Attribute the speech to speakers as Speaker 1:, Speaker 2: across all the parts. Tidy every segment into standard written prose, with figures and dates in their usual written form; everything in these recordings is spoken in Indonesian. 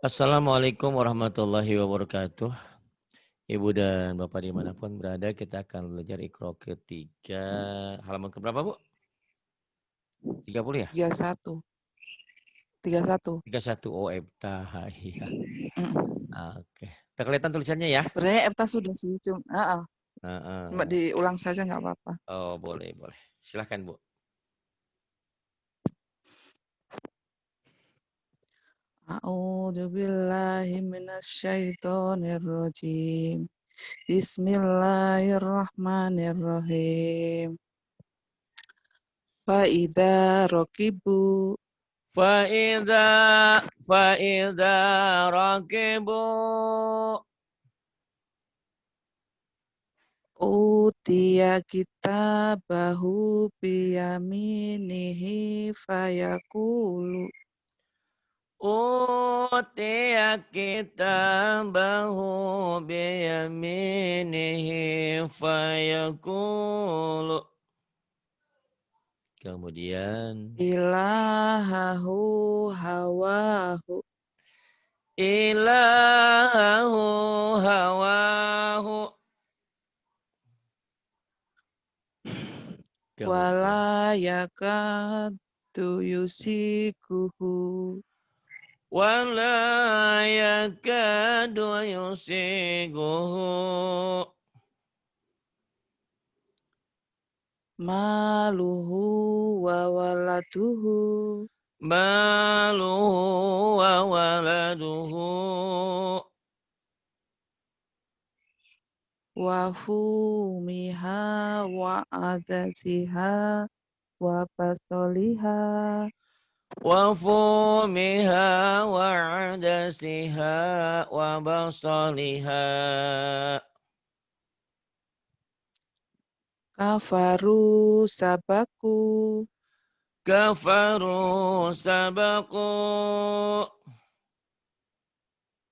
Speaker 1: Assalamualaikum warahmatullahi wabarakatuh. Ibu dan Bapak dimanapun berada, kita akan belajar Iqra ketiga. Halaman keberapa, Bu? 30 ya?
Speaker 2: 31. 31.
Speaker 1: 31. Oh, Ebtah. Iya.
Speaker 2: Mm.
Speaker 1: Oke. Udah kelihatan tulisannya ya?
Speaker 2: Sebenarnya EPTA sudah sih, cuma
Speaker 1: Heeh.
Speaker 2: diulang saja nggak apa-apa.
Speaker 1: Oh, boleh. Silahkan, Bu.
Speaker 2: A'udzu billahi minasyaitonir rajim. Bismillahirrahmanirrahim. Faida rokibu
Speaker 1: Fa'idha rakibu.
Speaker 2: utia kitabahu biyaminihi fayakulu
Speaker 1: Utiya kitabahu biyaminihi fayaqulu. Kemudian
Speaker 2: ilahahu hawahu.
Speaker 1: ilahu hawahu. Kemudian
Speaker 2: Wala yakadu yusikuhu
Speaker 1: wala yakadu yusiguhu
Speaker 2: maluhu wa waladuhu
Speaker 1: maluhu wa waladuhu
Speaker 2: wa fumiha wa adasiha wa basoliha
Speaker 1: wa fumiha wa adasiha wa basaliha.
Speaker 2: kafaru sabaku
Speaker 1: Kafaru sabaku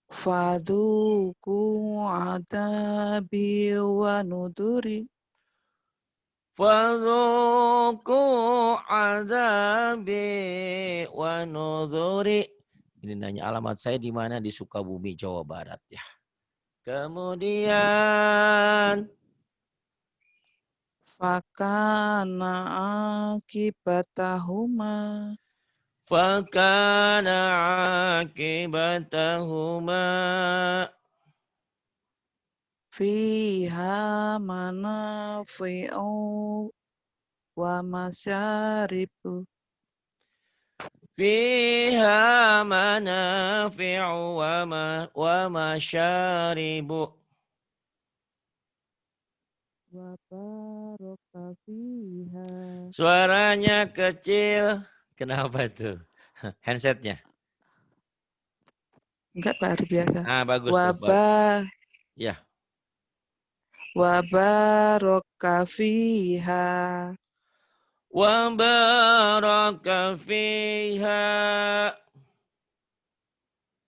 Speaker 2: faduku adabi wa nuduri
Speaker 1: fadzuku adabi wa nuzuri. Ini nanya alamat saya di mana, di Sukabumi, Jawa Barat ya. Kemudian
Speaker 2: fakana akibatahuma
Speaker 1: fakana akibatahuma
Speaker 2: fiha manafi'u wa masyaribu
Speaker 1: fiha manafi'u wa masyaribu.
Speaker 2: wa baraka fiha.
Speaker 1: Suaranya kecil. Kenapa tuh? Handsetnya.
Speaker 2: Enggak, Pak, hari biasa.
Speaker 1: Ah, bagus tuh. Ya.
Speaker 2: Wa baraka fiha
Speaker 1: Wa baraka fiha.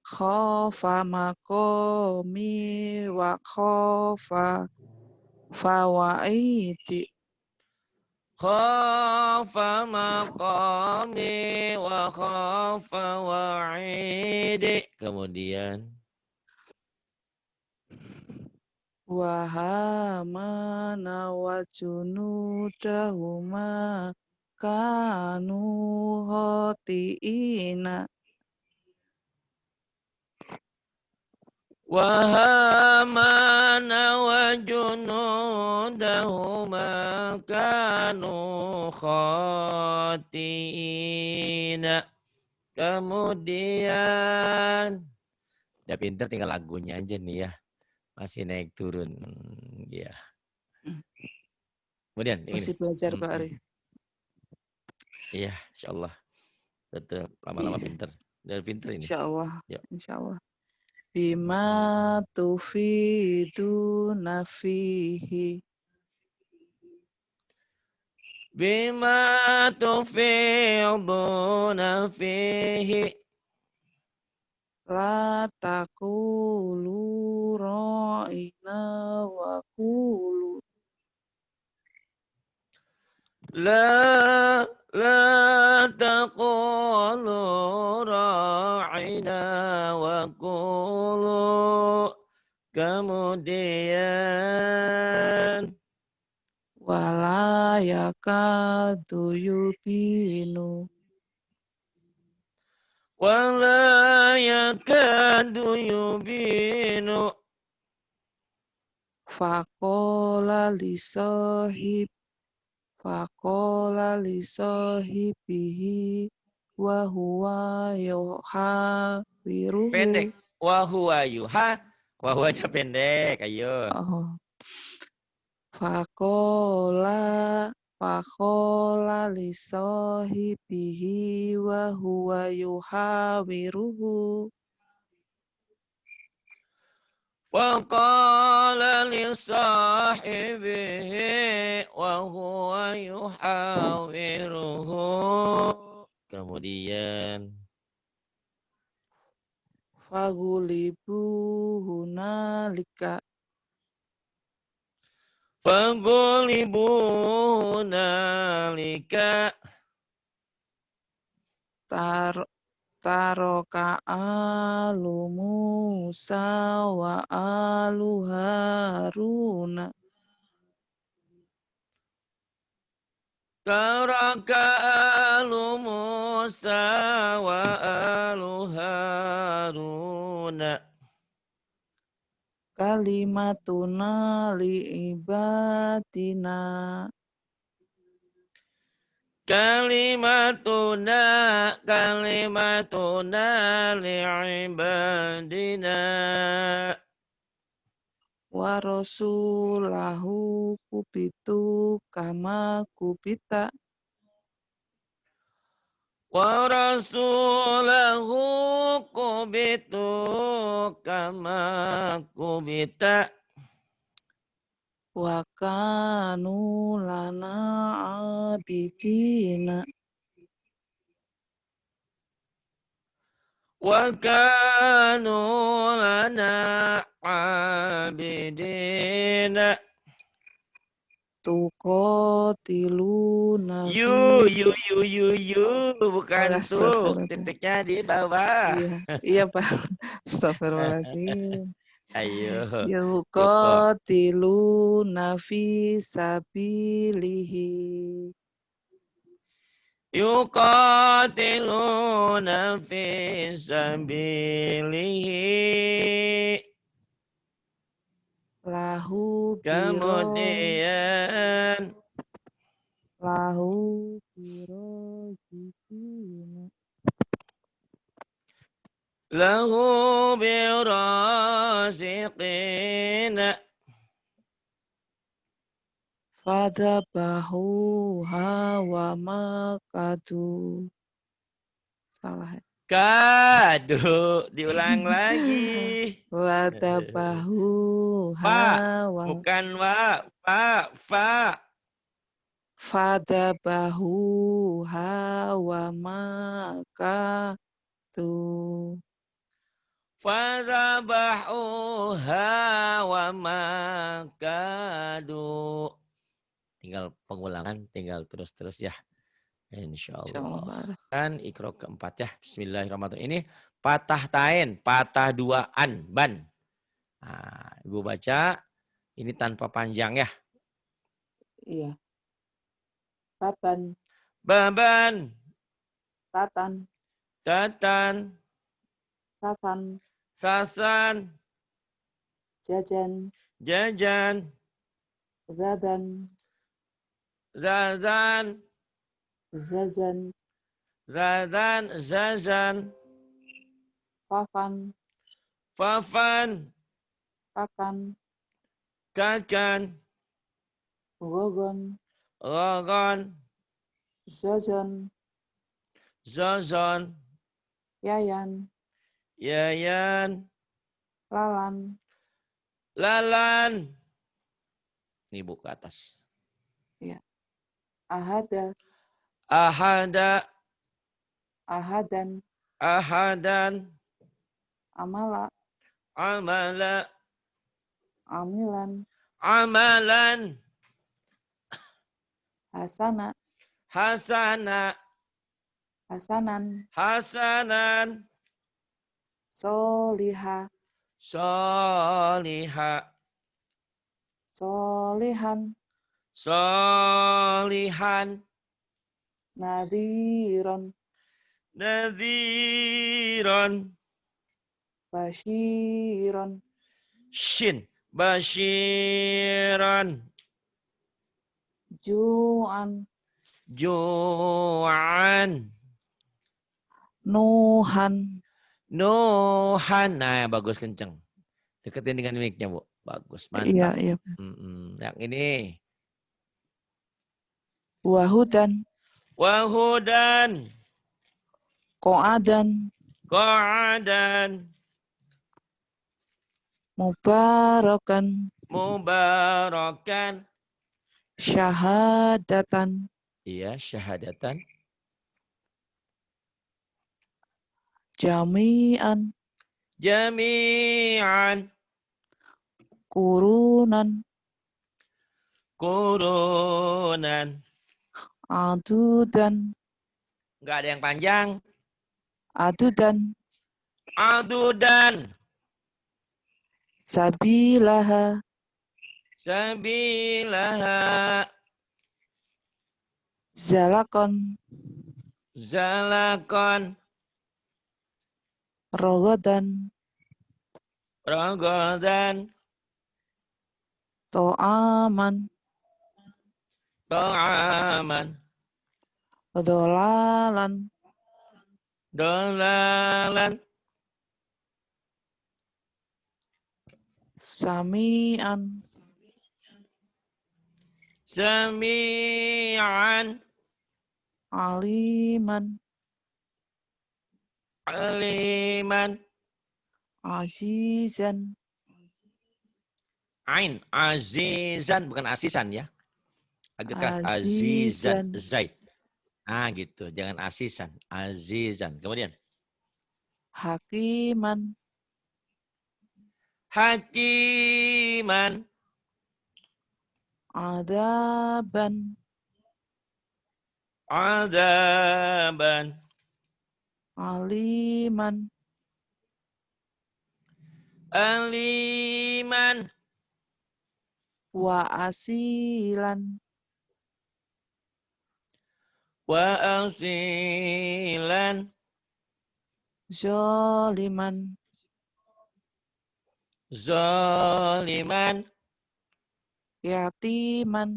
Speaker 2: khofa makomi wa khofa fawaidi
Speaker 1: Khafa maqami wa khafa wa'idi. Kemudian.
Speaker 2: wa hamana wa junudahuma kanu hotiina
Speaker 1: Wa hamana wa junudahuma kanu khatiina. Kemudian. Udah pinter, tinggal lagunya aja nih ya. Masih naik turun. Ya. Kemudian
Speaker 2: masih
Speaker 1: ini.
Speaker 2: belajar Pak Ari.
Speaker 1: Iya, insyaallah. Betul, lama-lama pinter. Udah pinter ini.
Speaker 2: Insyaallah.
Speaker 1: Yuk.
Speaker 2: Insyaallah. Bima tufidu nafihi
Speaker 1: Bima tufiduna fihi.
Speaker 2: la taqulu ra'ina wa qulu
Speaker 1: La taqulu ra'ina wa qulu. Kemudian
Speaker 2: wala yakadu yubinu
Speaker 1: wala yakadu yubinu.
Speaker 2: faqala li sahibihi wa huwa yuhawiruhu.
Speaker 1: Pendek. Wahuwa yuha. Wahuwanya pendek. Ayo.
Speaker 2: Oh. Faqala li sahibihi wa huwa yuhawiruhu.
Speaker 1: Faqala li sahibihi wa huwa yuhawiruhu. Kemudian
Speaker 2: Fagulibu hunalika
Speaker 1: fagulibu nalika.
Speaker 2: taroka alu Musa wa alu Haruna.
Speaker 1: Taraka alu Musa wa alu Haruna.
Speaker 2: Kalimatuna liibadina.
Speaker 1: Kalimatuna li'ibadina.
Speaker 2: Wa rasulahu kubitu kama kubita.
Speaker 1: Wa rasulahu kubitu kama kubita.
Speaker 2: Wa kanu lana abidina.
Speaker 1: Wa kanu lana abidina.
Speaker 2: Tuqatiluna
Speaker 1: Yu,
Speaker 2: fi
Speaker 1: bukan tuh.
Speaker 2: astagfirullahaladzim.
Speaker 1: Titiknya di bawah.
Speaker 2: Iya, iya Pak. Astagfirullahaladzim.
Speaker 1: Ayo, cukup.
Speaker 2: Yuqatiluna fi sabilihi.
Speaker 1: Yuqatiluna fi sabilihi.
Speaker 2: Lahu
Speaker 1: Kemudian
Speaker 2: biro jikina.
Speaker 1: lahu birasiqina.
Speaker 2: Fadabahu hawa makadu. Salah ya.
Speaker 1: Kadu, diulang lagi.
Speaker 2: Fadabahu
Speaker 1: Fa,
Speaker 2: hawa.
Speaker 1: bukan wa, fa.
Speaker 2: Fadabahu hawa makadu.
Speaker 1: Fadzabahuha wa makadu. Tinggal pengulangan, tinggal terus-terus ya. Insyaallah.
Speaker 2: Insyaallah.
Speaker 1: Kan ikro keempat ya. Bismillahirrahmanirrahim. Ini patah tain, patah duaan, ban. Nah, Ibu baca ini tanpa panjang ya.
Speaker 2: Iya. Baban,
Speaker 1: Baban,
Speaker 2: tatan,
Speaker 1: tatan,
Speaker 2: sasan,
Speaker 1: sasan,
Speaker 2: jajan,
Speaker 1: jajan,
Speaker 2: zadan,
Speaker 1: zazan,
Speaker 2: zazan,
Speaker 1: zazan,
Speaker 2: fafan,
Speaker 1: fafan,
Speaker 2: kakan,
Speaker 1: kakan,
Speaker 2: gogon,
Speaker 1: rogon,
Speaker 2: zozon,
Speaker 1: zozon,
Speaker 2: yayan,
Speaker 1: yayan,
Speaker 2: lalan,
Speaker 1: lalan. Ini Bu ke atas.
Speaker 2: ya. Ahada,
Speaker 1: Ahada,
Speaker 2: ahadan,
Speaker 1: ahadan,
Speaker 2: amala,
Speaker 1: amala,
Speaker 2: amilan,
Speaker 1: amalan,
Speaker 2: hasana,
Speaker 1: hasana,
Speaker 2: hasanan,
Speaker 1: hasanan,
Speaker 2: soliha,
Speaker 1: Soliha.
Speaker 2: solihan,
Speaker 1: Solihan.
Speaker 2: nadhiron,
Speaker 1: Nadhiron.
Speaker 2: basyiron,
Speaker 1: Shin. Basyiran.
Speaker 2: ju'an,
Speaker 1: Ju'an.
Speaker 2: nuhan.
Speaker 1: Nuhan. Nah, bagus kenceng. Deketin dengan mic-nya, Bu. Bagus,
Speaker 2: Iya,
Speaker 1: mantap.
Speaker 2: iya.
Speaker 1: Yang ini.
Speaker 2: Wahudan,
Speaker 1: Wahudan.
Speaker 2: ko'adan,
Speaker 1: Qa'adan.
Speaker 2: mubarakan,
Speaker 1: Mubarakan.
Speaker 2: syahadatan,
Speaker 1: Iya, syahadatan.
Speaker 2: jami'an,
Speaker 1: Jami'an.
Speaker 2: kurunan,
Speaker 1: Kurunan.
Speaker 2: adudan,
Speaker 1: Enggak ada yang panjang.
Speaker 2: adudan,
Speaker 1: Adudan.
Speaker 2: sabilaha,
Speaker 1: Sabilaha.
Speaker 2: zalakon,
Speaker 1: Zalakon.
Speaker 2: rogodan,
Speaker 1: Rogodan.
Speaker 2: to'aman,
Speaker 1: Ta'aman.
Speaker 2: dolalan,
Speaker 1: Dolalan.
Speaker 2: sami'an,
Speaker 1: Sami'an.
Speaker 2: aliman,
Speaker 1: Aliman.
Speaker 2: azizan,
Speaker 1: Ain. Azizan. Bukan asisan ya. Agak keras. Azizan.
Speaker 2: azizan,
Speaker 1: Zaid. Nah gitu. Jangan asisan. Azizan. Kemudian.
Speaker 2: hakiman,
Speaker 1: Hakiman.
Speaker 2: adaban,
Speaker 1: Adaban.
Speaker 2: aliman,
Speaker 1: Aliman.
Speaker 2: wa asilan,
Speaker 1: Wa asilan.
Speaker 2: zoliman,
Speaker 1: Zaliman.
Speaker 2: yatiman,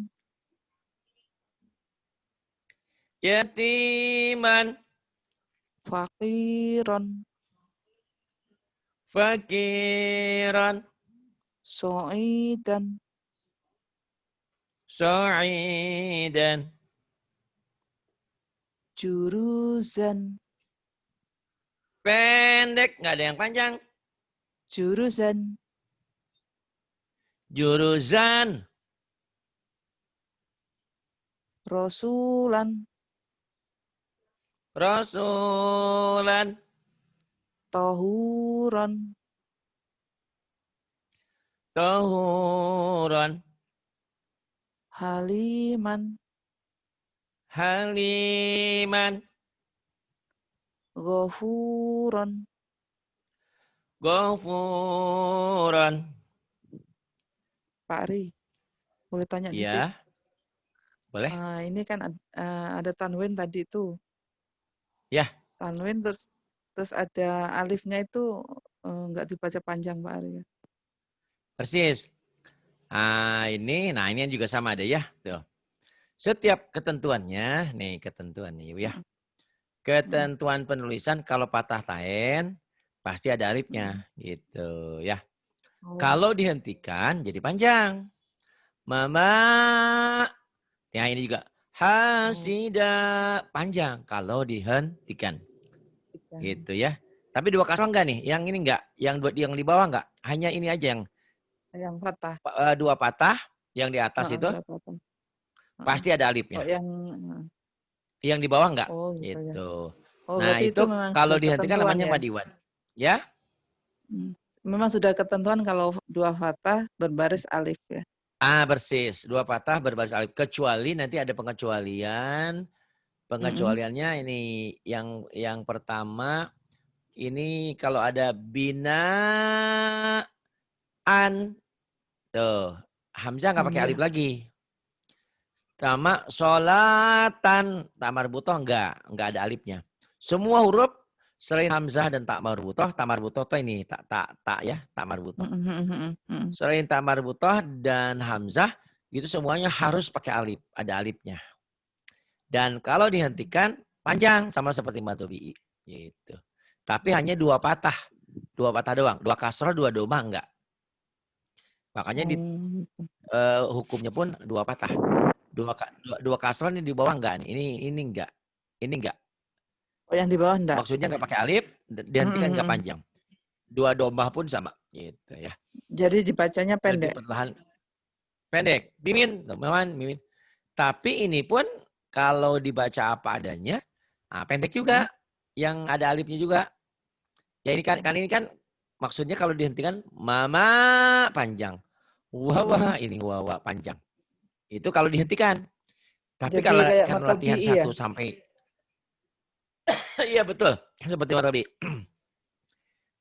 Speaker 1: Yatiman.
Speaker 2: fakiron,
Speaker 1: Fakiran.
Speaker 2: so'idan,
Speaker 1: Sa'idan.
Speaker 2: juruzan,
Speaker 1: Pendek. Nggak ada yang panjang.
Speaker 2: jurusan,
Speaker 1: Jurusan.
Speaker 2: rasulan,
Speaker 1: Rasulan.
Speaker 2: tohuron,
Speaker 1: Tahuran.
Speaker 2: haliman,
Speaker 1: Haliman.
Speaker 2: ghafuron.
Speaker 1: Ghafuran.
Speaker 2: Pak Ari, boleh tanya dikit?
Speaker 1: Ya. Boleh?
Speaker 2: Ini kan ada tanwin tadi itu.
Speaker 1: Ya.
Speaker 2: Tanwin terus ada alifnya itu nggak dibaca panjang Pak Ari.
Speaker 1: Persis. Ini juga sama ada ya. Tuh. Setiap ketentuannya, nih ketentuan nih ya. Ketentuan penulisan kalau patah tain pasti ada alifnya gitu ya. Kalau dihentikan jadi panjang. Mama. Ya ini juga hasida panjang kalau dihentikan. Gitu ya. Tapi dua kasroh enggak nih? Yang ini enggak? Yang di bawah enggak? Hanya ini aja
Speaker 2: yang patah.
Speaker 1: Dua patah yang di atas itu. Pasti ada alifnya.
Speaker 2: Oh,
Speaker 1: yang di bawah enggak?
Speaker 2: Oh, gitu.
Speaker 1: Gitu.
Speaker 2: Ya. Oh,
Speaker 1: Nah itu kalau dihentikan namanya madiwan. Ya?
Speaker 2: Memang sudah ketentuan kalau dua fathah berbaris alif ya.
Speaker 1: Persis. Dua patah berbaris alif. Kecuali nanti ada pengecualian. Pengecualiannya ini yang pertama Ini kalau ada binaan, tuh hamzah nggak pakai alif
Speaker 2: Hamzah.
Speaker 1: lagi. Sama sholatan, tak marbutoh nggak ada alifnya. Semua huruf selain hamzah dan tak marbutoh tuh ini tak ya, tak marbutoh. Selain tak marbutoh dan hamzah itu semuanya harus pakai alif, ada alifnya. Dan kalau dihentikan panjang sama seperti matobi'i gitu. Tapi hanya dua patah doang, dua kasroh, dua domah enggak. Makanya di hukumnya pun dua patah. Dua kasroh ini di bawah enggak nih. Ini enggak. Ini enggak.
Speaker 2: Oh, yang di bawah enggak?
Speaker 1: Maksudnya enggak pakai alif, dihentikan enggak panjang. Dua domah pun sama gitu ya.
Speaker 2: Jadi dibacanya
Speaker 1: Lebih
Speaker 2: pendek.
Speaker 1: perlahan pendek. Mimin. Tapi ini pun kalau dibaca apa adanya, pendek juga. Yang ada alifnya juga. Ya ini kan maksudnya kalau dihentikan mama panjang. Wawa ini wawa panjang. Itu kalau dihentikan. Tapi
Speaker 2: Jadi kayak
Speaker 1: karena latihan
Speaker 2: matobi'i ya?
Speaker 1: 1 sampai iya betul, seperti matobi.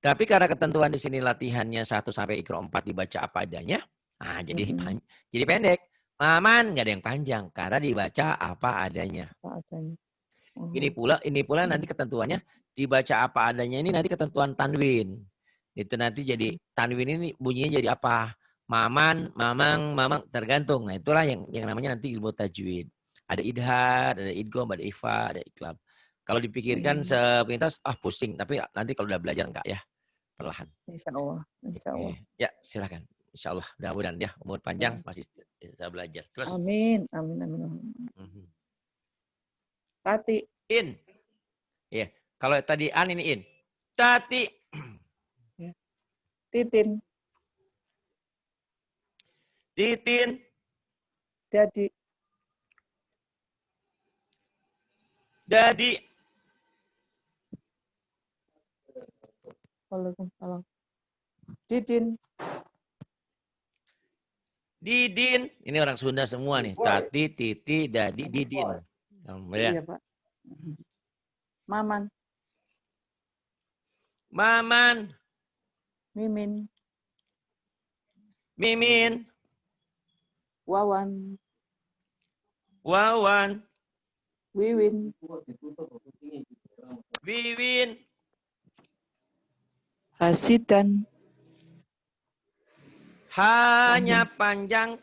Speaker 1: Tapi karena ketentuan di sini latihannya 1 sampai ikro 4 dibaca apa adanya. Nah, jadi pendek. Maman nggak ada yang panjang karena dibaca apa adanya.
Speaker 2: Apa adanya.
Speaker 1: Ini pula nanti ketentuannya dibaca apa adanya ini nanti ketentuan tanwin. Itu nanti jadi tanwin ini bunyinya jadi apa? Maman, mamang, mamang tergantung. Nah, itulah yang namanya nanti ilmu tajwid. Ada idhar, ada idgham, ada ifa, ada iklab. Kalau dipikirkan sepintas pusing, tapi nanti kalau udah belajar enggak ya, perlahan.
Speaker 2: Insya Allah. Insya Allah.
Speaker 1: Ya, silakan. Insya Allah, mudah-mudahan ya umur panjang masih bisa belajar. Terus.
Speaker 2: Amin, amin, amin. Tati.
Speaker 1: In. Iya. Kalau tadi an ini in. Tati.
Speaker 2: Titin.
Speaker 1: Titin.
Speaker 2: Dadi.
Speaker 1: Dadi.
Speaker 2: Waalaikumsalam. Didin.
Speaker 1: Didin. Ini orang Sunda semua nih. Tati, titi, dadi, didin.
Speaker 2: Iya, Pak. Maman.
Speaker 1: Maman.
Speaker 2: Mimin.
Speaker 1: Mimin.
Speaker 2: Wawan.
Speaker 1: Wawan.
Speaker 2: Wiwin.
Speaker 1: Wiwin.
Speaker 2: Hasidan.
Speaker 1: Hanya panjang.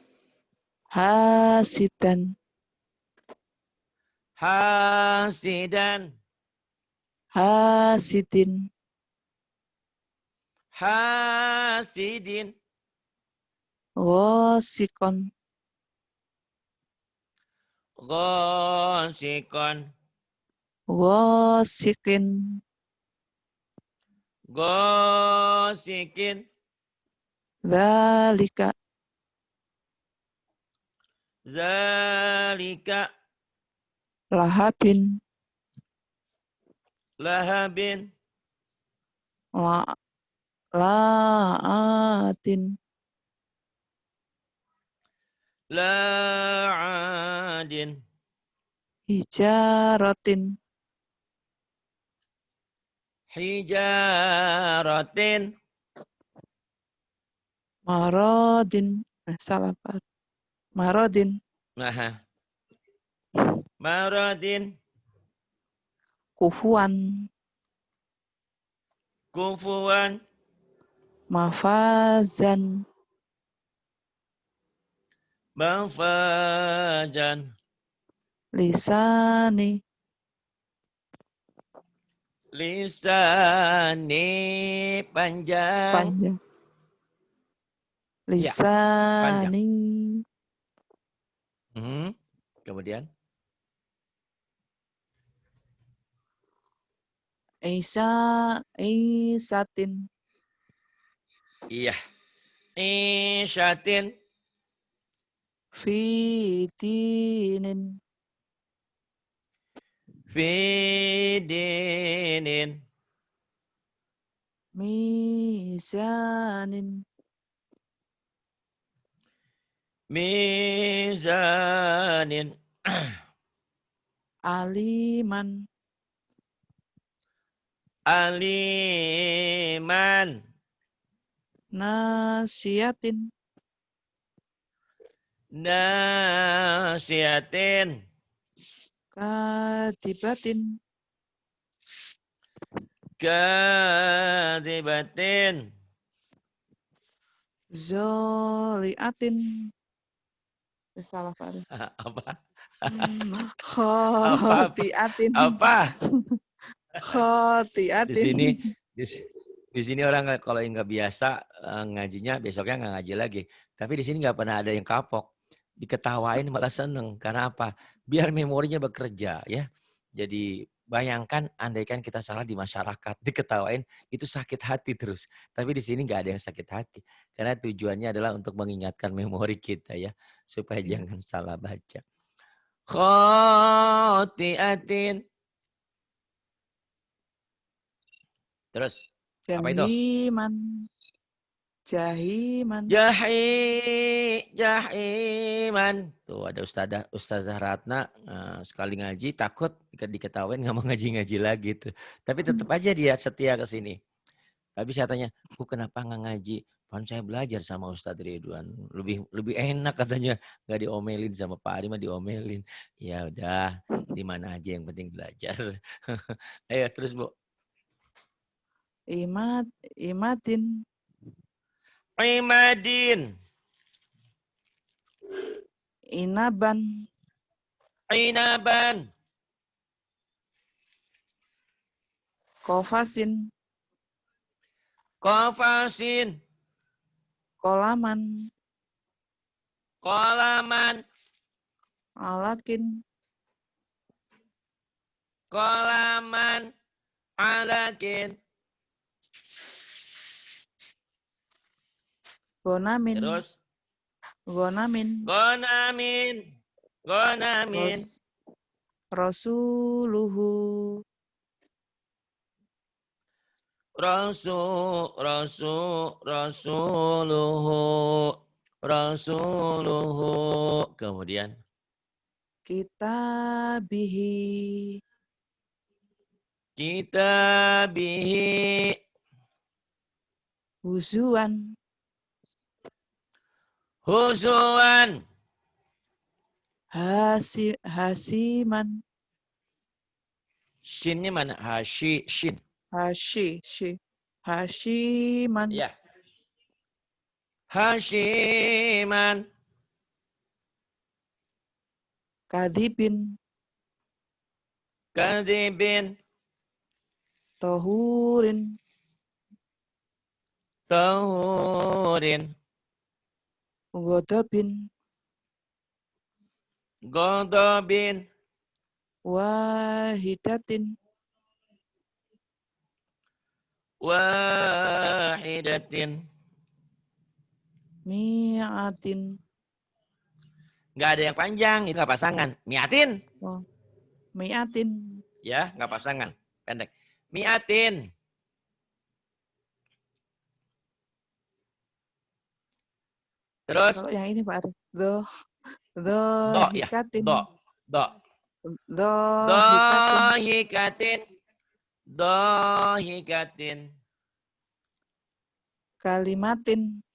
Speaker 2: Hasidan.
Speaker 1: Hasidan.
Speaker 2: Hasidin.
Speaker 1: Hasidin.
Speaker 2: Gosikon.
Speaker 1: Gosikon.
Speaker 2: Gosikin.
Speaker 1: Gosikin.
Speaker 2: Zalika.
Speaker 1: Zalika.
Speaker 2: Lahabin.
Speaker 1: Lahabin.
Speaker 2: La'atin.
Speaker 1: La'adin.
Speaker 2: Hijaratin.
Speaker 1: Hijaratin.
Speaker 2: Marodin. Salah Pak. Marodin.
Speaker 1: Marodin.
Speaker 2: Kufuan.
Speaker 1: Kufuan.
Speaker 2: Mafazan.
Speaker 1: Mafajan.
Speaker 2: Lisani.
Speaker 1: Lisani panjang.
Speaker 2: Lisani.
Speaker 1: Ya, kemudian.
Speaker 2: Isatin.
Speaker 1: Iya. Isyatin.
Speaker 2: Fitinin.
Speaker 1: Fidinin.
Speaker 2: Mizanin.
Speaker 1: Mizanin.
Speaker 2: Aliman.
Speaker 1: aliman,
Speaker 2: nasiatin,
Speaker 1: nasiatin,
Speaker 2: kadibatin,
Speaker 1: kadibatin,
Speaker 2: zoliatin. Salah Pak Arif.
Speaker 1: apa? Apa?
Speaker 2: Khotiatin.
Speaker 1: Apa? Di
Speaker 2: Khotiatin.
Speaker 1: sini di, di sini orang kalau yang nggak biasa ngajinya besoknya nggak ngaji lagi. Tapi di sini nggak pernah ada yang kapok. Diketawain malah seneng. Karena apa? Biar memorinya bekerja ya. Jadi bayangkan andaikan kita salah di masyarakat, diketawain itu sakit hati terus. Tapi di sini nggak ada yang sakit hati. Karena tujuannya adalah untuk mengingatkan memori kita ya. Supaya
Speaker 2: Ya.
Speaker 1: jangan salah baca. Khotiatin. Terus apa itu?
Speaker 2: Jahiman. Jahiman.
Speaker 1: Jahiman. Tuh ada Ustazah Ratna sekali ngaji takut diketawain nggak mau ngaji-ngaji lagi tuh. Tapi tetap aja dia setia ke sini. Tapi saya tanya, "Bu kenapa nggak ngaji?" Pan saya belajar sama Ustadz Ridwan. Lebih enak katanya nggak diomelin sama Pak Ari mah diomelin. Ya udah, di mana aja yang penting belajar. Ayo terus Bu.
Speaker 2: Imatin.
Speaker 1: Imadin.
Speaker 2: Inaban.
Speaker 1: Inaban.
Speaker 2: Kofasin.
Speaker 1: Kofasin.
Speaker 2: Kolaman.
Speaker 1: Kolaman.
Speaker 2: Alakin.
Speaker 1: Kolaman. Alakin.
Speaker 2: Gonamin.
Speaker 1: Terus.
Speaker 2: Gonamin.
Speaker 1: Gonamin. Gonamin.
Speaker 2: Rasuluhu.
Speaker 1: Rasuluhu. Kemudian.
Speaker 2: Kitabihi.
Speaker 1: Kitabihi.
Speaker 2: Huzuan.
Speaker 1: Husuan.
Speaker 2: Hasiman.
Speaker 1: Shinnya mana? Shin.
Speaker 2: Hashiman.
Speaker 1: Ya. Hashiman.
Speaker 2: Kadibin.
Speaker 1: Kadibin.
Speaker 2: Tohurin.
Speaker 1: Tahurin.
Speaker 2: Godobin.
Speaker 1: Godobin.
Speaker 2: Wahidatin.
Speaker 1: Wahidatin.
Speaker 2: Mi'atin.
Speaker 1: Nggak ada yang panjang, itu nggak pasangan. Miatin.
Speaker 2: Oh, mi'atin.
Speaker 1: Ya, nggak pasangan. Pendek. Miatin. Terus.
Speaker 2: Kalau yang ini Pak Arif.
Speaker 1: Ya.
Speaker 2: Hikatin.
Speaker 1: Do.
Speaker 2: Hikatin.
Speaker 1: Hikatin. Hikatin.
Speaker 2: Kalimatin.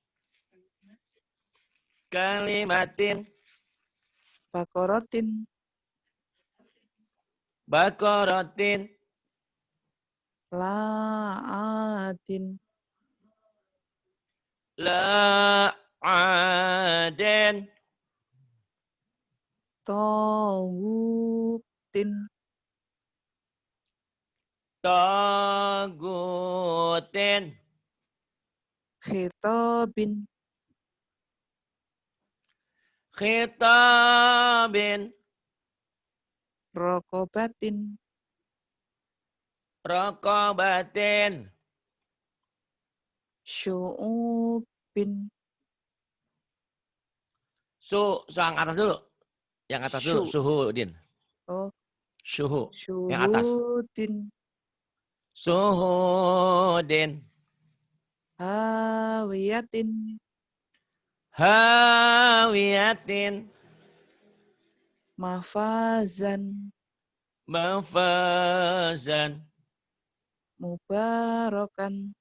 Speaker 1: Kalimatin.
Speaker 2: Bakorotin.
Speaker 1: Bakorotin.
Speaker 2: La'atin.
Speaker 1: La'aden.
Speaker 2: Tawutin.
Speaker 1: Togutin.
Speaker 2: Khitabin.
Speaker 1: Khitabin.
Speaker 2: Rokobatin.
Speaker 1: Rokobatin.
Speaker 2: Syu'ubin.
Speaker 1: Yang atas dulu. Yang atas dulu. Suhu, Din.
Speaker 2: Oh.
Speaker 1: Suhu. Yang atas.
Speaker 2: Syuhudin.
Speaker 1: Suhudin.
Speaker 2: Hawiyatin.
Speaker 1: Hawiyatin.
Speaker 2: Mafazan.
Speaker 1: Mafazan.
Speaker 2: Mubarakan.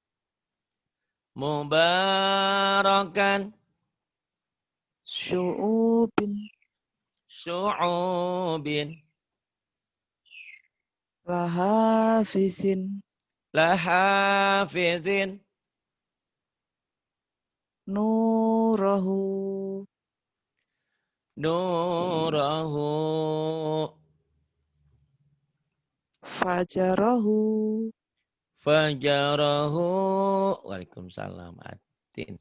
Speaker 1: Mubarakan.
Speaker 2: Syu'ubin.
Speaker 1: Syu'ubin.
Speaker 2: Lahafizin.
Speaker 1: Lahafizin.
Speaker 2: Nurahu.
Speaker 1: Nurahu.
Speaker 2: Fajarahu.
Speaker 1: Fajarahu. Waalaikumsalam. Atin.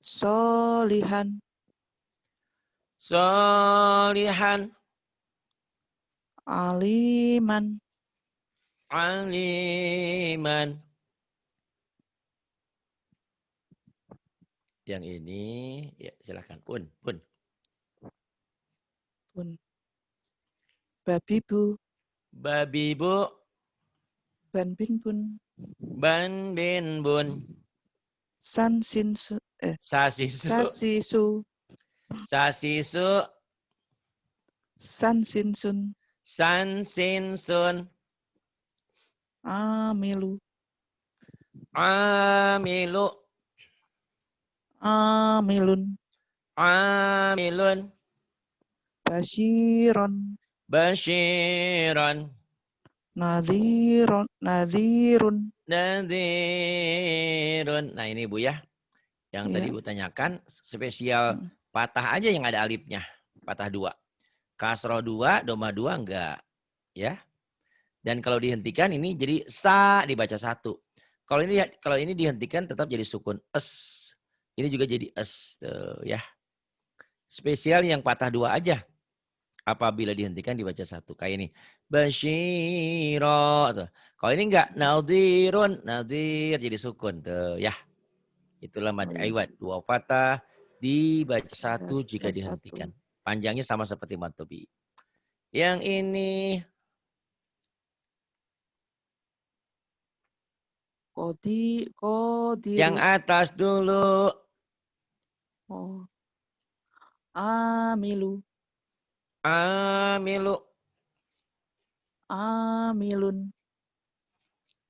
Speaker 2: Solihan.
Speaker 1: Solihan.
Speaker 2: Aliman.
Speaker 1: Aliman. Yang ini, ya silakan. Pun.
Speaker 2: Pun. Babibu.
Speaker 1: Babibu.
Speaker 2: Ban bin bun.
Speaker 1: Ban bin bun.
Speaker 2: San sin su.
Speaker 1: Sasisu.
Speaker 2: Sasisu.
Speaker 1: Sasisu.
Speaker 2: San sin sun.
Speaker 1: San sin sun.
Speaker 2: Amilu.
Speaker 1: Amilu.
Speaker 2: Amilun.
Speaker 1: Amilun.
Speaker 2: Basyiron.
Speaker 1: Basyiran.
Speaker 2: Nadhiron. Nadhirun.
Speaker 1: Nadhirun. Nah ini Bu ya. Yang
Speaker 2: Ya.
Speaker 1: tadi Bu tanyakan spesial patah aja yang ada alifnya. Patah 2. Kasroh 2, domah 2 enggak. Ya. Dan kalau dihentikan ini jadi sa dibaca 1. Kalau ini dihentikan tetap jadi sukun es. Ini juga jadi es tuh ya. Spesial yang patah 2 aja. Apabila dihentikan dibaca 1. Kayak ini. Basyiro tuh. Kalau ini enggak nadhirun, nadhir jadi sukun tuh ya. Itulah mad iwad. 2 patah dibaca 1 jika dihentikan. Panjangnya sama seperti mad tobi. Yang ini
Speaker 2: Qadiru.
Speaker 1: yang atas dulu.
Speaker 2: Oh. Amilu.
Speaker 1: Amilu.
Speaker 2: Amilun.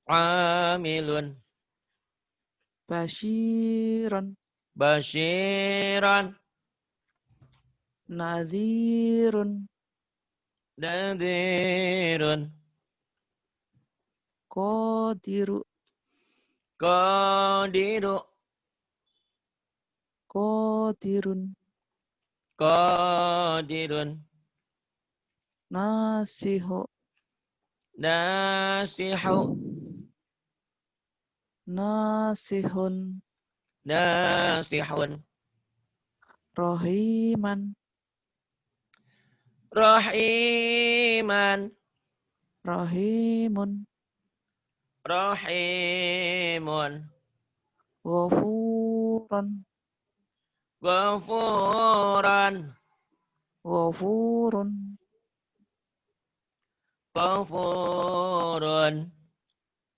Speaker 1: Amilun.
Speaker 2: Basyiron.
Speaker 1: Basyiran.
Speaker 2: Nadhirun.
Speaker 1: Nadhirun.
Speaker 2: Qadiru.
Speaker 1: Qadiru.
Speaker 2: Qadirun.
Speaker 1: Qadirun.
Speaker 2: Nasihu.
Speaker 1: Nasihu.
Speaker 2: Nasihun.
Speaker 1: Nasihun.
Speaker 2: Rahiman.
Speaker 1: Rahiman.
Speaker 2: Rahimun.
Speaker 1: Rahimun.
Speaker 2: Ghafuran.
Speaker 1: Ghafuran.
Speaker 2: Ghafurun.
Speaker 1: Ghafurun.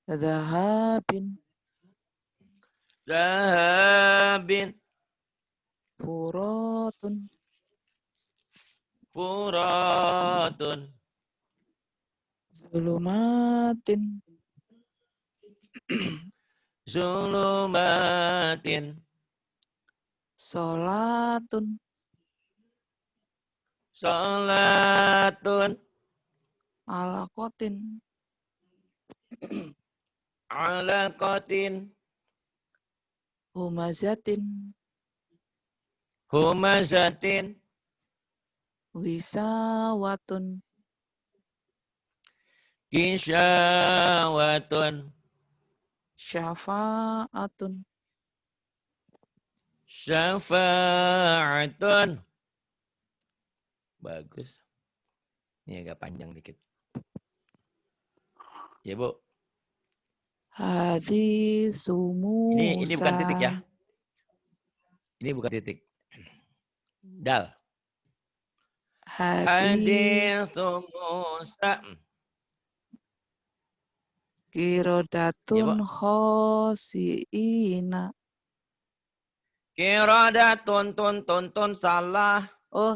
Speaker 2: Dhahabin.
Speaker 1: Zahabin.
Speaker 2: Furatun.
Speaker 1: Furatun.
Speaker 2: Zulumatin.
Speaker 1: Zulumatin.
Speaker 2: Salatun.
Speaker 1: Salatun.
Speaker 2: Alaqatin.
Speaker 1: Alaqatin.
Speaker 2: Humazatin.
Speaker 1: Humazatin.
Speaker 2: Wisawatun.
Speaker 1: Kisyawatun.
Speaker 2: Syafa'atun.
Speaker 1: Syafa'atun. Bagus. Ini agak panjang dikit. Ya Bu.
Speaker 2: Haditsu Musa.
Speaker 1: Ini bukan titik ya. Ini bukan titik. Dal. Haditsu Musa.
Speaker 2: Kirodatun khosiina.
Speaker 1: Kirodatun tun salah.
Speaker 2: Oh.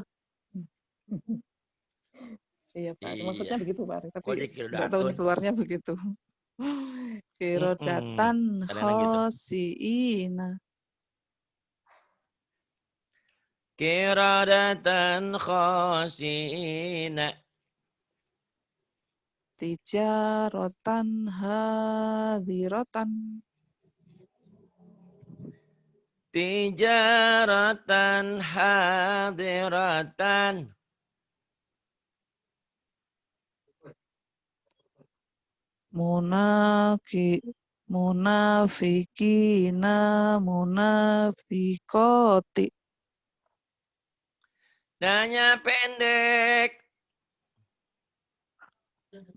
Speaker 2: Iya Pak,
Speaker 1: Iya.
Speaker 2: maksudnya begitu Pak, tapi
Speaker 1: Kode
Speaker 2: nggak tahu nih
Speaker 1: kirodatun.
Speaker 2: keluarnya begitu. Qiradatan
Speaker 1: Kadang-kadang gitu.
Speaker 2: khasiina.
Speaker 1: Qiradatan khasiina.
Speaker 2: Tijaratan hadiratan.
Speaker 1: Tijaratan hadiratan.
Speaker 2: Munafikina munafikoti.
Speaker 1: Nanya pendek.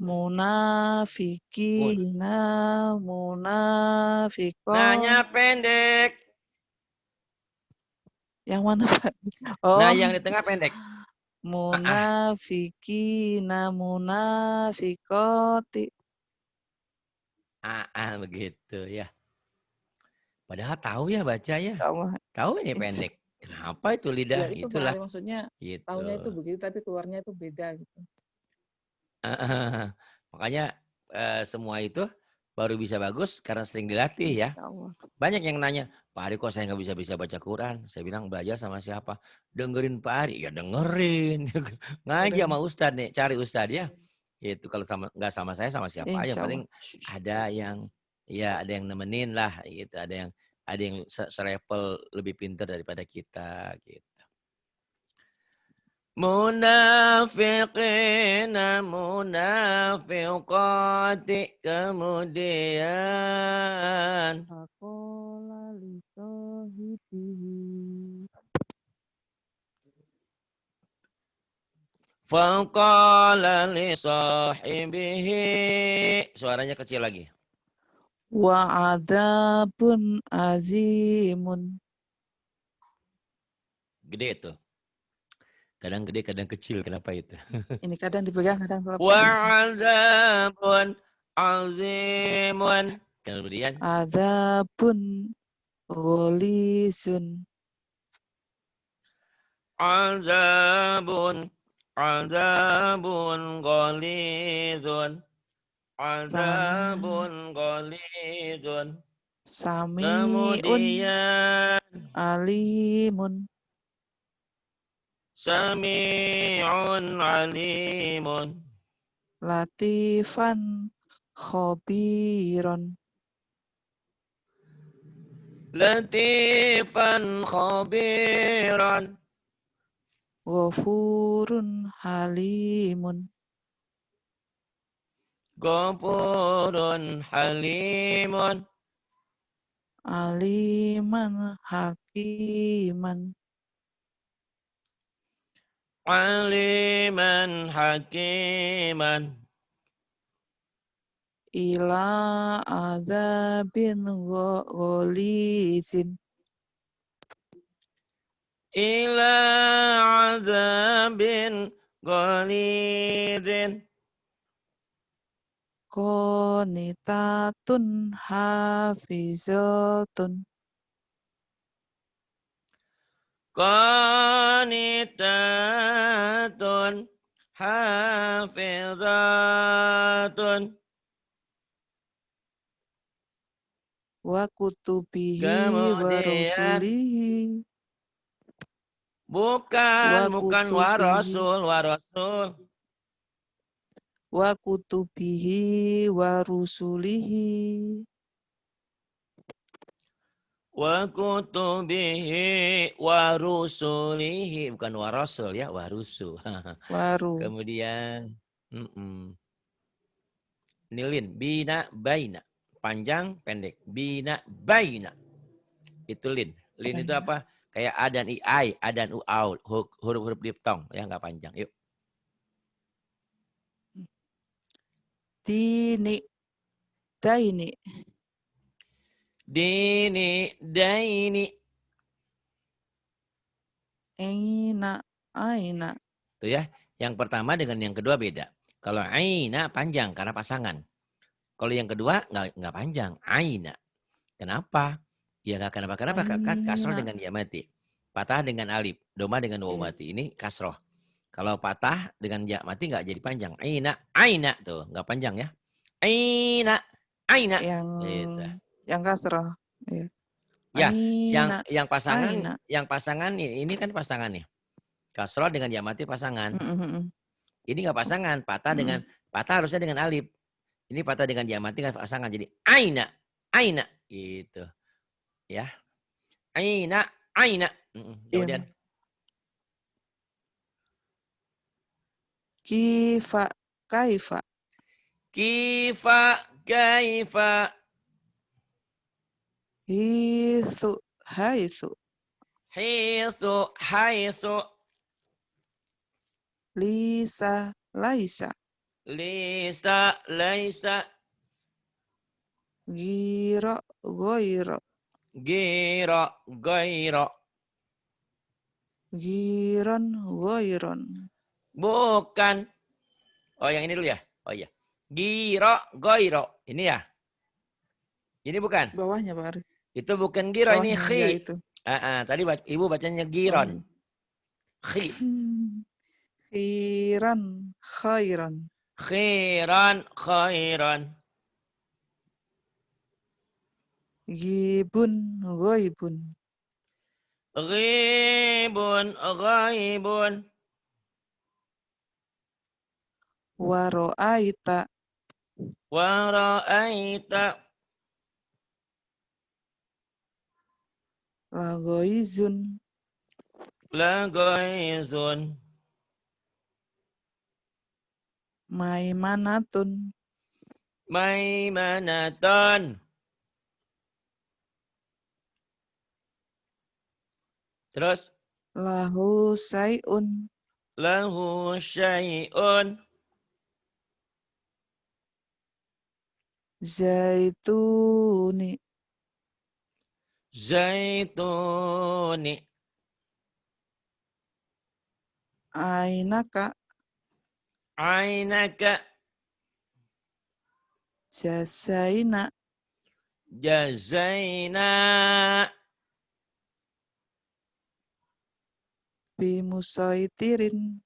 Speaker 2: Munafikina munafikot.
Speaker 1: Nanya pendek.
Speaker 2: Yang mana Pak?
Speaker 1: Nah,
Speaker 2: Oh,
Speaker 1: yang di tengah pendek.
Speaker 2: munafikina munafikoti.
Speaker 1: Begitu ya. Padahal tahu ya baca ya.
Speaker 2: Ya Allah.
Speaker 1: Tahu ini pendek. Kenapa itu
Speaker 2: Ya
Speaker 1: lidah?
Speaker 2: itu Pak
Speaker 1: Itulah.
Speaker 2: Ari, maksudnya
Speaker 1: Gitu.
Speaker 2: tahunya itu begitu tapi keluarnya itu beda gitu.
Speaker 1: Makanya semua itu baru bisa bagus karena sering dilatih ya.
Speaker 2: Ya Allah.
Speaker 1: Banyak yang nanya, Pak Ari kok saya nggak bisa baca Quran? Saya bilang belajar sama siapa? Dengerin Pak Ari. Ya dengerin. Ngaji
Speaker 2: Keren.
Speaker 1: sama Ustadz nih, cari Ustadz ya. Itu kalau nggak sama saya sama siapa aja. Yang
Speaker 2: Insya
Speaker 1: penting
Speaker 2: Allah.
Speaker 1: ada yang ada yang nemenin lah gitu. Ada yang selevel lebih pintar daripada kita gitu. Munafiqina munafiqati kemudian
Speaker 2: Faqala li sahibihi.
Speaker 1: faqala li sahibihi. Suaranya kecil lagi.
Speaker 2: Wa adabun azimun.
Speaker 1: Gede itu. Kadang gede, kadang kecil. Kenapa itu?
Speaker 2: Ini kadang dipegang, kadang terlepas.
Speaker 1: Wa azabun azimun. Kemudian
Speaker 2: Adabun golisun.
Speaker 1: azabun ghalidun. Azabun ghalidun.
Speaker 2: Sami'un
Speaker 1: Kemudian
Speaker 2: alimun.
Speaker 1: sami'un alimun.
Speaker 2: Latifan khobiron.
Speaker 1: Latifan khabiran.
Speaker 2: Ghafurun halimun.
Speaker 1: Ghafurun halimun.
Speaker 2: Aliman hakiman.
Speaker 1: Aliman hakiman.
Speaker 2: Ila azabin gholizin.
Speaker 1: Ila azabin ghalidin.
Speaker 2: Qanitatun hafizatun.
Speaker 1: Qanitatun hafizatun.
Speaker 2: Wa kutubihi wa
Speaker 1: Kemudian
Speaker 2: rusulihi.
Speaker 1: bukan
Speaker 2: Wa
Speaker 1: wa
Speaker 2: kutubihi.
Speaker 1: rasul, wa rasul.
Speaker 2: Wa kutubihi wa rusulihi.
Speaker 1: Wa kutubihi wa rusulihi. Bukan wa rasul ya, wa rusul.
Speaker 2: Waru.
Speaker 1: Kemudian nilin, bina, baina. Panjang, pendek. Bina, baina. Itu lin. Lin itu apa? Kayak a dan i, a dan u, au. Huruf-huruf diftong. Ya, nggak panjang. Yuk.
Speaker 2: Dini. Daini.
Speaker 1: Dini, daini.
Speaker 2: Aina. Aina.
Speaker 1: Tuh ya. Yang pertama dengan yang kedua beda. Kalau aina panjang karena pasangan. Kalau yang kedua nggak panjang. Aina. Kenapa? Ya nggak kenapa-kenapa. Kasroh
Speaker 2: Aina.
Speaker 1: dengan dia mati. Patah dengan alif. Doma dengan waw mati. Ini kasroh. Kalau patah dengan ya mati nggak jadi panjang. Aina. Aina. Tuh nggak panjang ya. Aina. Aina.
Speaker 2: Yang
Speaker 1: Gitu.
Speaker 2: kasrah. Ya.
Speaker 1: Ya,
Speaker 2: Aina. Aina.
Speaker 1: yang pasangan ini kan pasangan nih. Kasroh dengan ya mati pasangan. Ini nggak pasangan, patah harusnya dengan alif. Ini patah dengan ya mati nggak pasangan. Jadi aina, aina gitu. Ya. Aina, aina. Kemudian
Speaker 2: Kifa, kaifa.
Speaker 1: kifa, kaifa.
Speaker 2: Hisu, haisu.
Speaker 1: Hisu, haisu.
Speaker 2: Lisa, laisa.
Speaker 1: Lisa, laisa.
Speaker 2: Giro, goiro.
Speaker 1: Giro, goiro.
Speaker 2: Giron, goiron.
Speaker 1: Bukan. Oh yang ini dulu ya. Oh iya. Giro, goiro. Ini ya. Ini bukan.
Speaker 2: Bawahnya Pak Ari.
Speaker 1: Itu bukan giro, ini
Speaker 2: Bawahnya, ya
Speaker 1: khi.
Speaker 2: itu.
Speaker 1: Tadi ibu bacanya giron.
Speaker 2: Oh.
Speaker 1: Khi.
Speaker 2: Khiran, khairan.
Speaker 1: Khiran, khairan.
Speaker 2: Gibun, goibun.
Speaker 1: Ghibun, ghaibun.
Speaker 2: Waro'aita,
Speaker 1: Wara'aita.
Speaker 2: lagoizun.
Speaker 1: Lagoizun.
Speaker 2: Maimanatun,
Speaker 1: Maimanatan. Terus.
Speaker 2: lahu sayun.
Speaker 1: Lahu syai'un.
Speaker 2: Zaituni,
Speaker 1: Zaituni.
Speaker 2: ainaka,
Speaker 1: Ainaka.
Speaker 2: jasaina,
Speaker 1: Jazaina.
Speaker 2: bimusaitirin,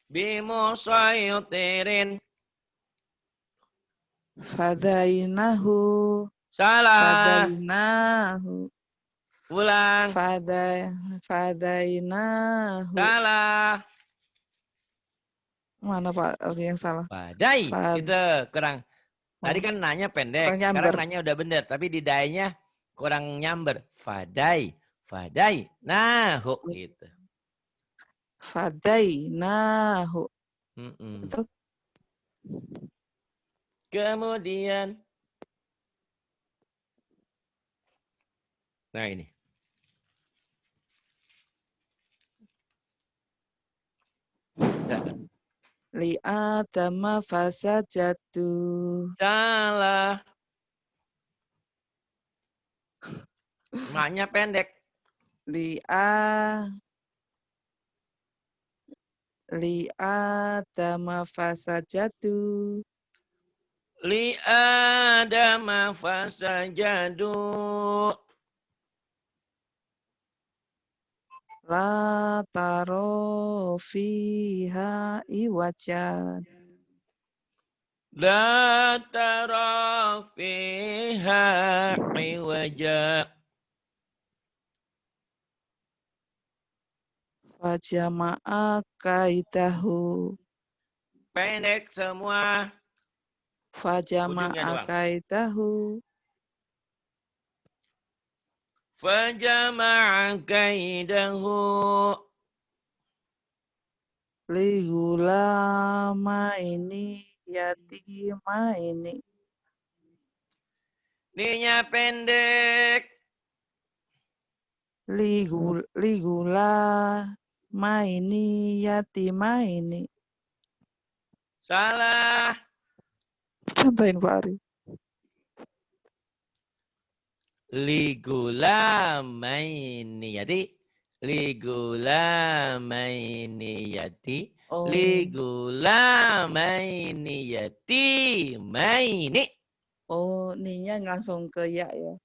Speaker 1: Bimusaytirin.
Speaker 2: fadainahu,
Speaker 1: Salah.
Speaker 2: fadainahu,
Speaker 1: Ulang.
Speaker 2: fadainahu.
Speaker 1: Salah.
Speaker 2: Mana Pak Ari yang salah?
Speaker 1: Badai. Itu kurang. Tadi
Speaker 2: Oh,
Speaker 1: kan nanya pendek.
Speaker 2: kurang
Speaker 1: Sekarang
Speaker 2: nyamber.
Speaker 1: nanya udah bener. Tapi di dainya kurang nyamber. Fadai. Fadai. Nahu. Gitu.
Speaker 2: Fadainahu. Itu
Speaker 1: Kemudian. Nah ini. Silakan.
Speaker 2: li'adama fasajatu.
Speaker 1: Salah. Maknya pendek.
Speaker 2: Li'adama fasajatu.
Speaker 1: Li'adama fasajadu.
Speaker 2: La taro fiha iwajan.
Speaker 1: La tara fiha iwaja.
Speaker 2: Fajama'a kaidahu.
Speaker 1: Pendek semua. Ujungnya
Speaker 2: Fajama'a
Speaker 1: doang.
Speaker 2: kaidahu.
Speaker 1: Fajama'a kaidahu.
Speaker 2: Ligulama ini yatima ini.
Speaker 1: Ninya pendek.
Speaker 2: Ligula maini yatima ini.
Speaker 1: Salah.
Speaker 2: Contohin Pak Ari.
Speaker 1: Ligulamaini yati. Ligulamaini yati.
Speaker 2: Oh.
Speaker 1: Ligulamaini yati. Maini.
Speaker 2: Oh, ninya langsung ke ya ya.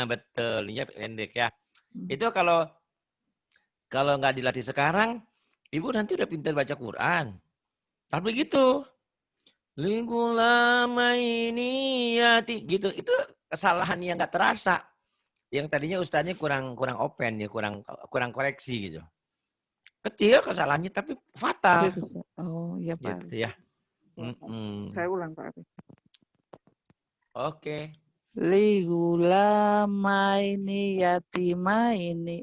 Speaker 1: Betul. Ninya pendek ya. Itu kalau nggak dilatih sekarang, ibu nanti udah pintar baca Quran. Tapi begitu. Ligulamaini yati gitu. Itu kesalahan yang nggak terasa. Yang tadinya ustadznya kurang open ya, kurang koreksi gitu. Kecil kesalahannya tapi
Speaker 2: Tapi
Speaker 1: fatal.
Speaker 2: besar. Oh iya Pak
Speaker 1: Gitu
Speaker 2: Ari.
Speaker 1: ya.
Speaker 2: Saya ulang Pak Ari.
Speaker 1: Oke.
Speaker 2: Li gulamaini yatimaini.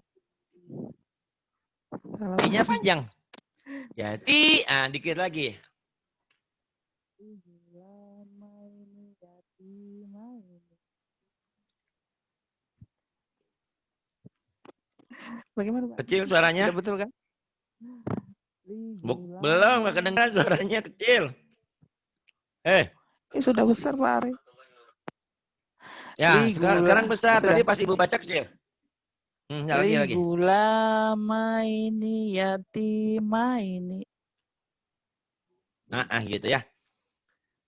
Speaker 2: Salah Pak
Speaker 1: I-nya
Speaker 2: Ari.
Speaker 1: panjang. Yati, dikit lagi.
Speaker 2: Li gulamaini yatimaini. Bagaimana Pak?
Speaker 1: Kecil suaranya.
Speaker 2: Tidak betul kan?
Speaker 1: Belum, nggak kedengeran suaranya kecil.
Speaker 2: Ini sudah besar Pak Ari.
Speaker 1: Ya, sekarang besar.
Speaker 2: Sudah.
Speaker 1: Tadi pas ibu baca kecil. Ya, lagi.
Speaker 2: Ligulamaini yatimaini.
Speaker 1: Gitu ya.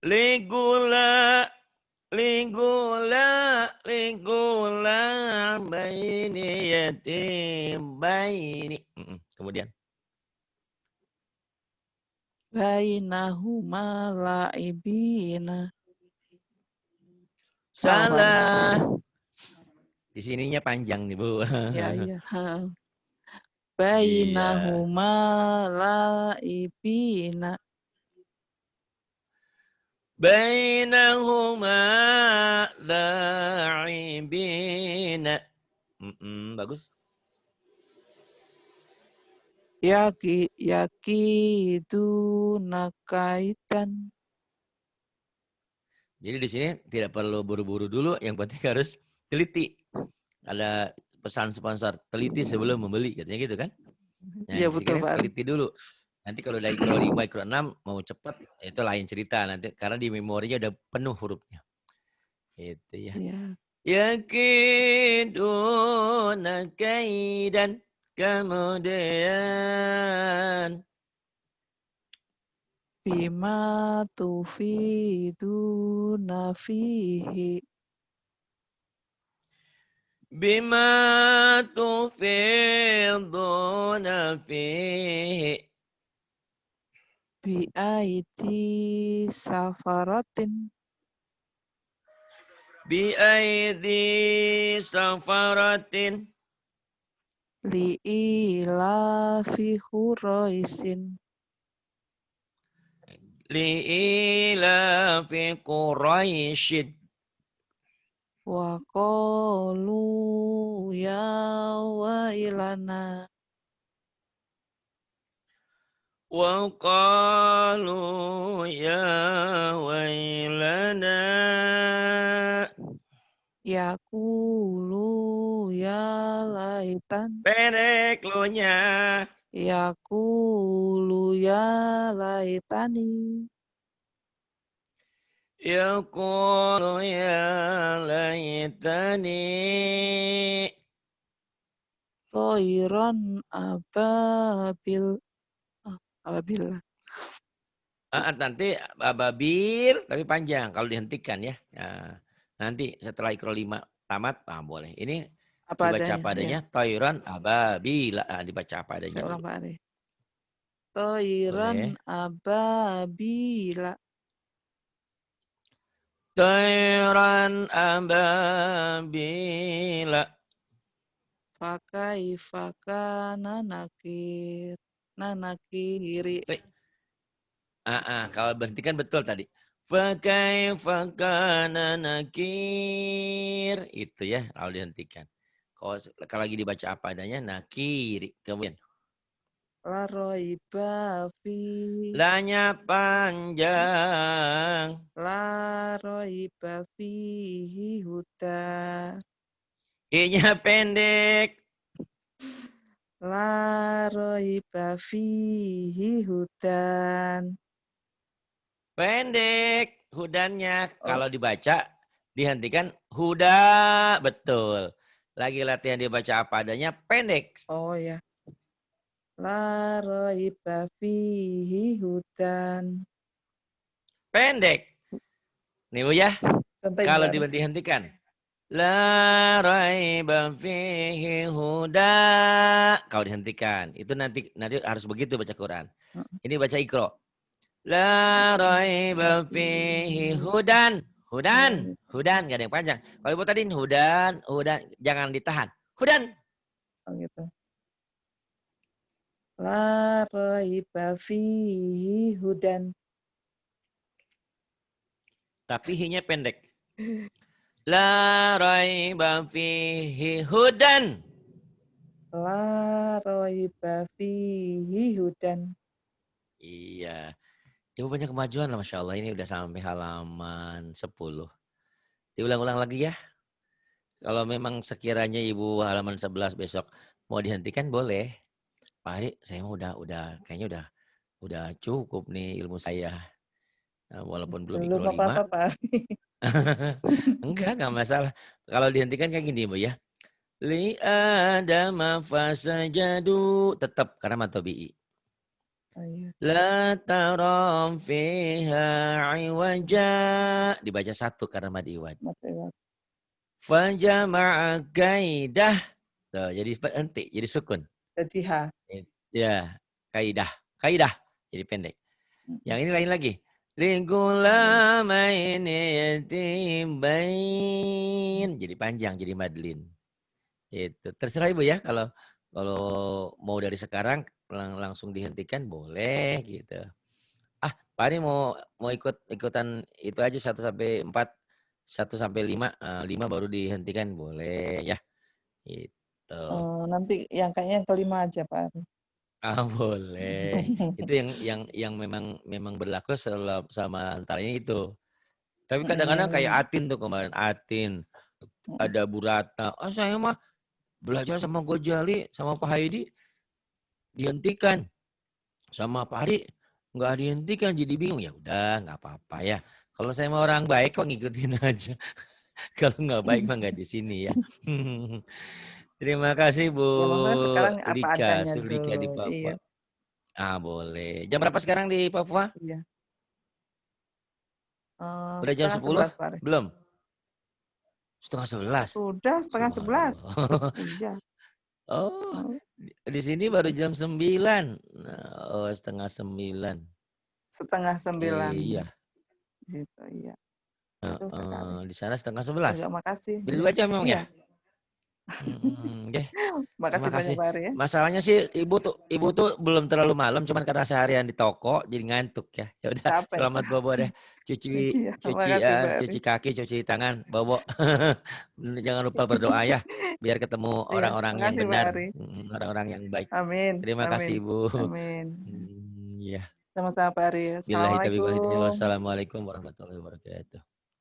Speaker 1: Ligula baini yatim baini. Kemudian.
Speaker 2: Bainahuma la'ibina.
Speaker 1: Salah. Di sininya panjang nih, Bu.
Speaker 2: Ya, iya.
Speaker 1: Iya.
Speaker 2: Bainahuma la'ibina.
Speaker 1: Bainahuma la'ibina. Bagus.
Speaker 2: Yakiduna kaitan.
Speaker 1: Jadi di sini tidak perlu buru-buru dulu, yang penting harus teliti. Ada pesan sponsor, teliti sebelum membeli, katanya gitu kan? Nah,
Speaker 2: Iya betul
Speaker 1: sekarang
Speaker 2: Pak Ari.
Speaker 1: teliti dulu. Nanti kalau dari mikro 5, mikro 6 mau cepat, itu lain cerita nanti karena di memorinya udah penuh hurufnya. Itu ya.
Speaker 2: Iya.
Speaker 1: Yakiduna kaidan, kemudian
Speaker 2: Bima tufiduna fihi.
Speaker 1: bima tufiduna fihi.
Speaker 2: Bi'aiti safaratin.
Speaker 1: Bi'aidi safaratin.
Speaker 2: Li'ilafi Quraisin.
Speaker 1: Li'ilafi Quraisyin.
Speaker 2: Wa qalu ya wailana.
Speaker 1: Wa qalu ya wailana.
Speaker 2: Yaqulu ya laitan.
Speaker 1: Pendek lu-nya.
Speaker 2: Yaqulu ya laitani.
Speaker 1: Yaqulu ya laitani.
Speaker 2: Toiron ababil. Ababil.
Speaker 1: Nanti ababil tapi panjang kalau dihentikan ya. Nanti setelah ikro 5 tamat, boleh. Ini
Speaker 2: Apa
Speaker 1: dibaca
Speaker 2: adanya?
Speaker 1: apa adanya.
Speaker 2: Ya.
Speaker 1: Toiron ababila. Dibaca apa adanya
Speaker 2: Saya ulang
Speaker 1: dulu.
Speaker 2: Pak Ari. Toiron
Speaker 1: Boleh.
Speaker 2: ababila.
Speaker 1: Toiron ababila.
Speaker 2: Fakana nakir. Nanakiri.
Speaker 1: Kalau berhentikan betul tadi. Fakaifa kana nakir. Itu ya kalau dihentikan. Kalau lagi dibaca apa adanya nakir. Kemudian.
Speaker 2: La roiba fi.
Speaker 1: Lanya panjang.
Speaker 2: La roiba fihi huda.
Speaker 1: I-nya pendek.
Speaker 2: La roiba fihi hudan.
Speaker 1: Pendek. Hudannya.
Speaker 2: Oh.
Speaker 1: Kalau dibaca dihentikan huda. Betul. Lagi latihan dibaca apa adanya pendek.
Speaker 2: Oh ya. La roiba fihi hudan.
Speaker 1: Pendek. Nih Bu ya.
Speaker 2: Contoh
Speaker 1: Kalau
Speaker 2: Pak Ari.
Speaker 1: dihentikan. La raiba fihi huda. Kalau dihentikan. Itu nanti harus begitu baca Quran. Ini baca ikro. La raiba fihi hudan. Hudan. Hudan. Gak ada yang panjang. Kalau Ibu tadi hudan. Hudan. Jangan ditahan. Hudan.
Speaker 2: Oh gitu. La raiba fihi hudan.
Speaker 1: Tapi hi-nya pendek. La raiba fihi hudan.
Speaker 2: La raiba fihi hudan.
Speaker 1: Iya. Ibu banyak kemajuan lah Masya Allah. Ini udah sampai halaman 10. Diulang-ulang lagi ya. Kalau memang sekiranya Ibu halaman 11 besok mau dihentikan boleh. Pak Hari, saya mah kayaknya udah cukup nih ilmu saya. Walaupun belum
Speaker 2: Belum
Speaker 1: mikro 5.
Speaker 2: apa-apa, Pak.
Speaker 1: Enggak masalah. Kalau dihentikan kayak gini Bu ya. Li adama fasajadu. Tetap karena matobi'i.
Speaker 2: Oh, iya.
Speaker 1: La taram fiha iwaja. Dibaca satu karena mad iwad.
Speaker 2: Mati.
Speaker 1: Fajama'a kaidah. Tuh, jadi henti, jadi sukun.
Speaker 2: Jadi H.
Speaker 1: Ya, kaidah. Kaidah. Jadi pendek. Yang ini lain lagi. Ligulamaini yatimbain. Jadi panjang, jadi madlin. Itu. Terserah Ibu ya kalau mau dari sekarang langsung dihentikan boleh gitu. Pak Ari mau ikutan itu aja 1 sampai 4, 1 sampai 5, 5 baru dihentikan boleh ya. Gitu.
Speaker 2: Nanti yang kayaknya yang kelima aja, Pak.
Speaker 1: Boleh. Itu yang memang berlaku sama antaranya itu. Tapi kadang-kadang kayak Atin tuh kemarin, Atin, ada Burata. Saya mah belajar sama Gojali, sama Pak Haidi dihentikan. Sama Pak Ari nggak dihentikan jadi bingung. Ya udah nggak apa-apa ya. Kalau saya mau orang baik kok ngikutin aja. Kalau nggak baik mah nggak di sini ya. Terima kasih Bu
Speaker 2: Ya maksudnya sekarang apa
Speaker 1: Lika,
Speaker 2: adanya
Speaker 1: Sulika di
Speaker 2: dulu.
Speaker 1: Papua.
Speaker 2: Iya.
Speaker 1: Boleh. Jam berapa sekarang di Papua?
Speaker 2: Iya.
Speaker 1: Udah jam 10?
Speaker 2: 10:30, Pak.
Speaker 1: Belum? 10:30.
Speaker 2: Sudah 10:30.
Speaker 1: Subhanallah.
Speaker 2: Iya.
Speaker 1: Oh, di sini baru jam 9. 8:30.
Speaker 2: 8:30.
Speaker 1: Iya.
Speaker 2: Gitu, iya. Betul sekali.
Speaker 1: Di sana 10:30.
Speaker 2: Terima kasih.
Speaker 1: Beda 2 jam memang ya?
Speaker 2: Iya.
Speaker 1: Deh. Terima
Speaker 2: Makasih banyak,
Speaker 1: kasih.
Speaker 2: Pak Ari ya.
Speaker 1: Masalahnya sih ibu tuh belum terlalu malam, cuman karena seharian di toko jadi ngantuk ya. Ya udah,
Speaker 2: Capek,
Speaker 1: selamat
Speaker 2: Pak.
Speaker 1: bobo deh. Cuci
Speaker 2: Iya,
Speaker 1: cuci
Speaker 2: makasih, Pak Ari.
Speaker 1: cuci kaki, cuci tangan, bobo. Jangan lupa berdoa ya, biar ketemu
Speaker 2: Iya,
Speaker 1: orang-orang yang
Speaker 2: makasih, Pak
Speaker 1: benar,
Speaker 2: Ari.
Speaker 1: orang-orang yang baik.
Speaker 2: Amin.
Speaker 1: Terima
Speaker 2: Amin.
Speaker 1: kasih Ibu.
Speaker 2: Amin.
Speaker 1: Ya.
Speaker 2: Sama-sama, Pak Ari.
Speaker 1: Billahi taufiq wal hidayah.
Speaker 2: Assalamualaikum.
Speaker 1: Wassalamualaikum warahmatullahi wabarakatuh.